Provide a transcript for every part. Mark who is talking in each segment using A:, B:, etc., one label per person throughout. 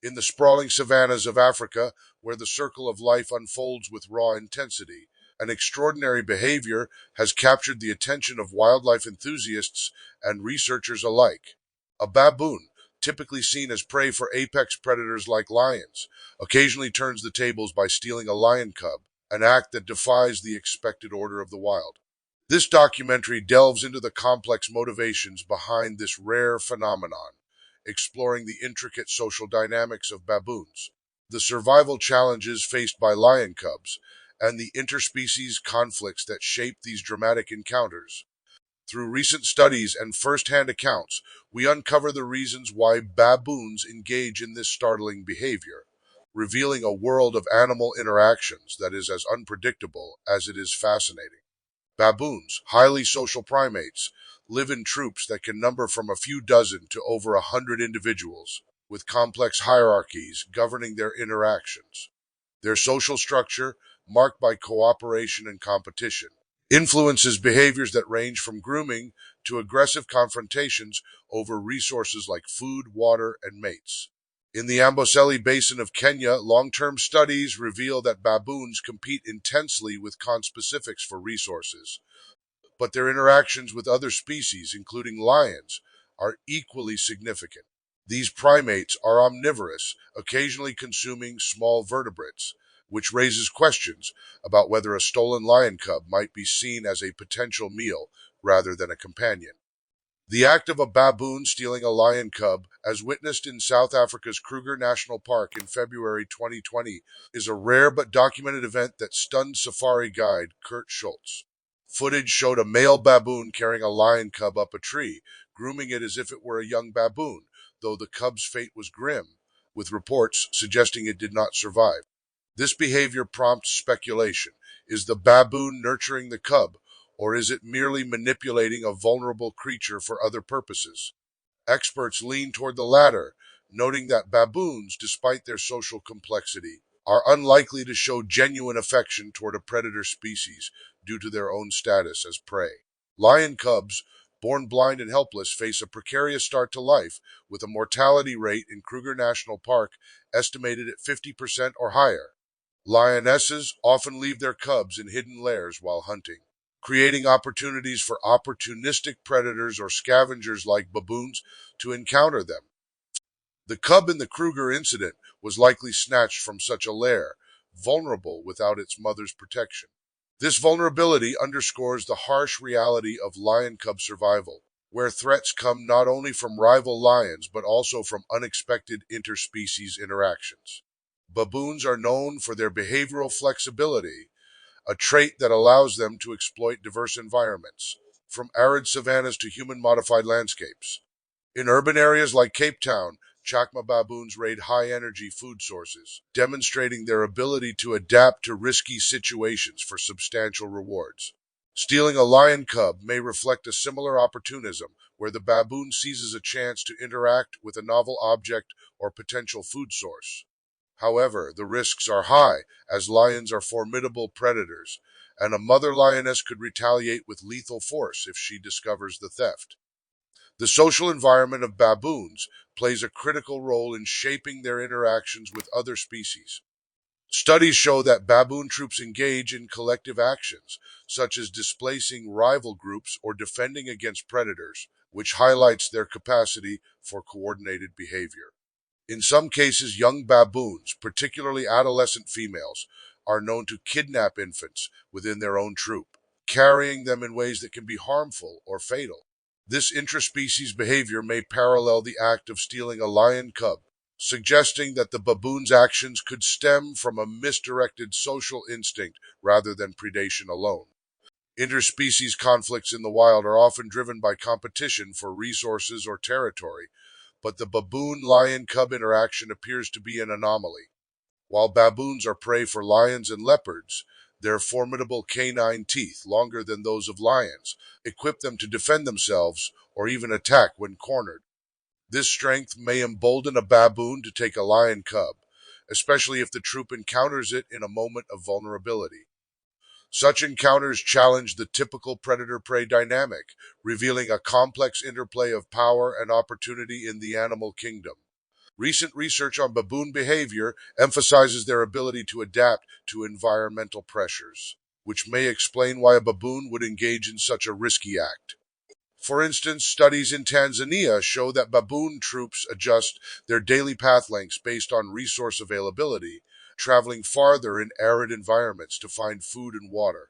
A: in the sprawling savannas of Africa, where the circle of life unfolds with raw intensity. An extraordinary behavior has captured the attention of wildlife enthusiasts and researchers alike. A baboon, typically seen as prey for apex predators like lions, occasionally turns the tables by stealing a lion cub, an act that defies the expected order of the wild. This documentary delves into the complex motivations behind this rare phenomenon, exploring the intricate social dynamics of baboons, the survival challenges faced by lion cubs, and the interspecies conflicts that shape these dramatic encounters. Through recent studies and first-hand accounts, we uncover the reasons why baboons engage in this startling behavior, revealing a world of animal interactions that is as unpredictable as it is fascinating. Baboons, highly social primates, live in troops that can number from a few dozen to over 100 individuals, with complex hierarchies governing their interactions. Their social structure, marked by cooperation and competition, influences behaviors that range from grooming to aggressive confrontations over resources like food, water, and mates. In the Amboseli Basin of Kenya, long-term studies reveal that baboons compete intensely with conspecifics for resources, but their interactions with other species, including lions, are equally significant. These primates are omnivorous, occasionally consuming small vertebrates, which raises questions about whether a stolen lion cub might be seen as a potential meal rather than a companion. The act of a baboon stealing a lion cub, as witnessed in South Africa's Kruger National Park in February 2020, is a rare but documented event that stunned safari guide Kurt Schultz. Footage showed a male baboon carrying a lion cub up a tree, grooming it as if it were a young baboon, though the cub's fate was grim, with reports suggesting it did not survive. This behavior prompts speculation. Is the baboon nurturing the cub, or is it merely manipulating a vulnerable creature for other purposes? Experts lean toward the latter, noting that baboons, despite their social complexity, are unlikely to show genuine affection toward a predator species due to their own status as prey. Lion cubs, born blind and helpless, face a precarious start to life, with a mortality rate in Kruger National Park estimated at 50% or higher. Lionesses often leave their cubs in hidden lairs while hunting, creating opportunities for opportunistic predators or scavengers like baboons to encounter them. The cub in the Kruger incident was likely snatched from such a lair, vulnerable without its mother's protection. This vulnerability underscores the harsh reality of lion cub survival, where threats come not only from rival lions but also from unexpected interspecies interactions. Baboons are known for their behavioral flexibility, a trait that allows them to exploit diverse environments, from arid savannas to human-modified landscapes. In urban areas like Cape Town, chacma baboons raid high-energy food sources, demonstrating their ability to adapt to risky situations for substantial rewards. Stealing a lion cub may reflect a similar opportunism, where the baboon seizes a chance to interact with a novel object or potential food source. However, the risks are high, as lions are formidable predators, and a mother lioness could retaliate with lethal force if she discovers the theft. The social environment of baboons plays a critical role in shaping their interactions with other species. Studies show that baboon troops engage in collective actions, such as displacing rival groups or defending against predators, which highlights their capacity for coordinated behavior. In some cases, young baboons, particularly adolescent females, are known to kidnap infants within their own troop, carrying them in ways that can be harmful or fatal. This intraspecies behavior may parallel the act of stealing a lion cub, suggesting that the baboon's actions could stem from a misdirected social instinct rather than predation alone. Interspecies conflicts in the wild are often driven by competition for resources or territory, but the baboon-lion cub interaction appears to be an anomaly. While baboons are prey for lions and leopards, their formidable canine teeth, longer than those of lions, equip them to defend themselves or even attack when cornered. This strength may embolden a baboon to take a lion cub, especially if the troop encounters it in a moment of vulnerability. Such encounters challenge the typical predator-prey dynamic, revealing a complex interplay of power and opportunity in the animal kingdom. Recent research on baboon behavior emphasizes their ability to adapt to environmental pressures, which may explain why a baboon would engage in such a risky act. For instance, studies in Tanzania show that baboon troops adjust their daily path lengths based on resource availability, traveling farther in arid environments to find food and water.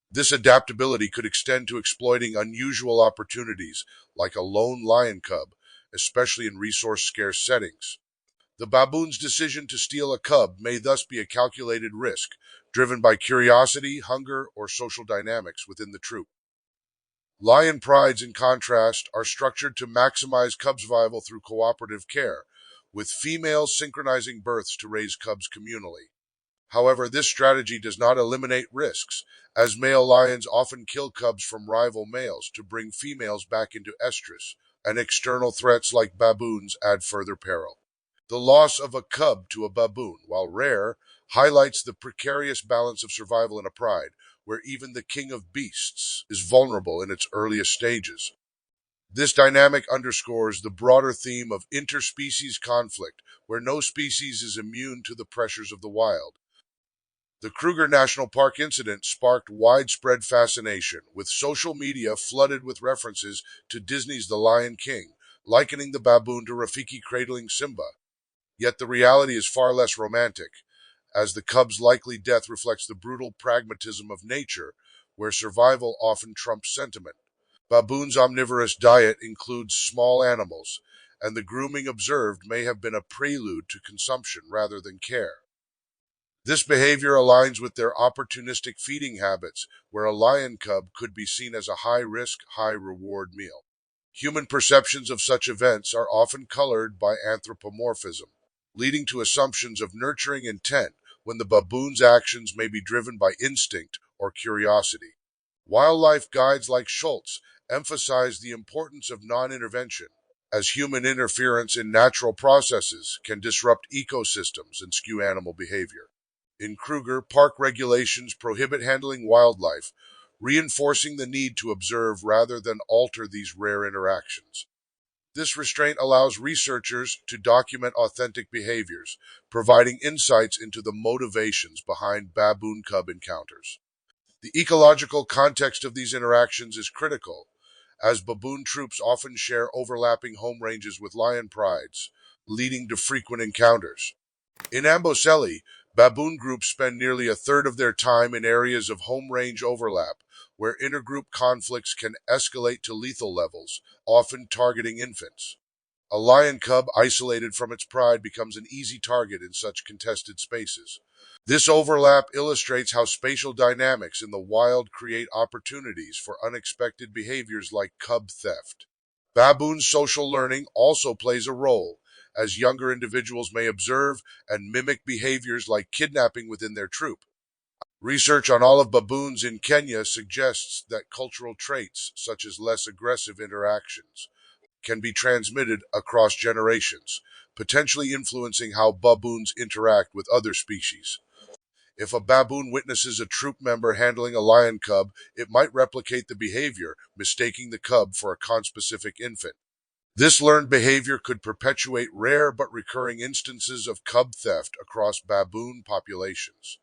A: This adaptability could extend to exploiting unusual opportunities like a lone lion cub, especially in resource-scarce settings. The baboon's decision to steal a cub may thus be a calculated risk, driven by curiosity, hunger, or social dynamics within the troop. Lion prides, in contrast, are structured to maximize cub survival through cooperative care, with females synchronizing births to raise cubs communally. However, this strategy does not eliminate risks, as male lions often kill cubs from rival males to bring females back into estrus, and external threats like baboons add further peril. The loss of a cub to a baboon, while rare, highlights the precarious balance of survival in a pride, where even the king of beasts is vulnerable in its earliest stages. This dynamic underscores the broader theme of interspecies conflict, where no species is immune to the pressures of the wild. The Kruger National Park incident sparked widespread fascination, with social media flooded with references to Disney's The Lion King, likening the baboon to Rafiki cradling Simba. Yet the reality is far less romantic, as the cub's likely death reflects the brutal pragmatism of nature, where survival often trumps sentiment. Baboon's omnivorous diet includes small animals, and the grooming observed may have been a prelude to consumption rather than care. This behavior aligns with their opportunistic feeding habits, where a lion cub could be seen as a high-risk, high-reward meal. Human perceptions of such events are often colored by anthropomorphism, leading to assumptions of nurturing intent when the baboon's actions may be driven by instinct or curiosity. Wildlife guides like Schultz emphasize the importance of non-intervention, as human interference in natural processes can disrupt ecosystems and skew animal behavior. In Kruger, park regulations prohibit handling wildlife, reinforcing the need to observe rather than alter these rare interactions. This restraint allows researchers to document authentic behaviors, providing insights into the motivations behind baboon cub encounters. The ecological context of these interactions is critical, as baboon troops often share overlapping home ranges with lion prides, leading to frequent encounters. In Amboseli, baboon groups spend nearly a third of their time in areas of home range overlap, where intergroup conflicts can escalate to lethal levels, often targeting infants. A lion cub isolated from its pride becomes an easy target in such contested spaces. This overlap illustrates how spatial dynamics in the wild create opportunities for unexpected behaviors like cub theft. Baboon social learning also plays a role, as younger individuals may observe and mimic behaviors like kidnapping within their troop. Research on olive baboons in Kenya suggests that cultural traits, such as less aggressive interactions, can be transmitted across generations, potentially influencing how baboons interact with other species. If a baboon witnesses a troop member handling a lion cub, it might replicate the behavior, mistaking the cub for a conspecific infant. This learned behavior could perpetuate rare but recurring instances of cub theft across baboon populations.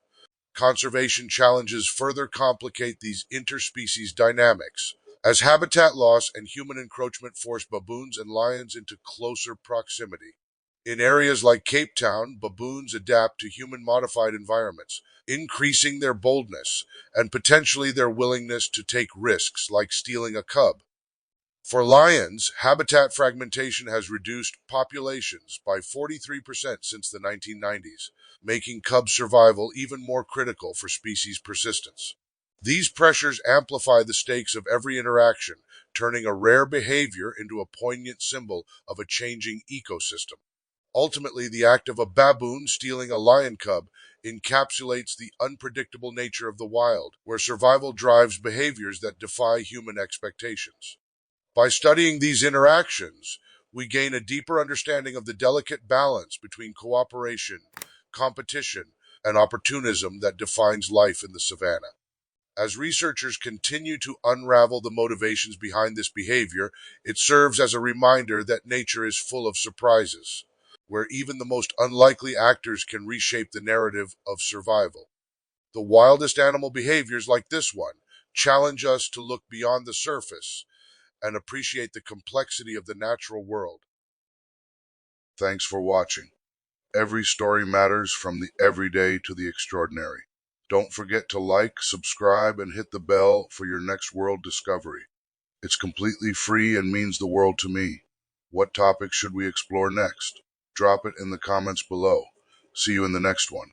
A: Conservation challenges further complicate these interspecies dynamics, as habitat loss and human encroachment force baboons and lions into closer proximity. In areas like Cape Town, baboons adapt to human-modified environments, increasing their boldness and potentially their willingness to take risks like stealing a cub. For lions, habitat fragmentation has reduced populations by 43% since the 1990s, making cub survival even more critical for species persistence. These pressures amplify the stakes of every interaction, turning a rare behavior into a poignant symbol of a changing ecosystem. Ultimately, the act of a baboon stealing a lion cub encapsulates the unpredictable nature of the wild, where survival drives behaviors that defy human expectations. By studying these interactions, we gain a deeper understanding of the delicate balance between cooperation, competition, and opportunism that defines life in the savannah. As researchers continue to unravel the motivations behind this behavior, it serves as a reminder that nature is full of surprises. where even the most unlikely actors can reshape the narrative of survival. The wildest animal behaviors, like this one, challenge us to look beyond the surface and appreciate the complexity of the natural world. Thanks for watching. Every story matters, from the everyday to the extraordinary. Don't forget to like, subscribe, and hit the bell for your next world discovery. It's completely free and means the world to me. What topic should we explore next? Drop it in the comments below. See you in the next one.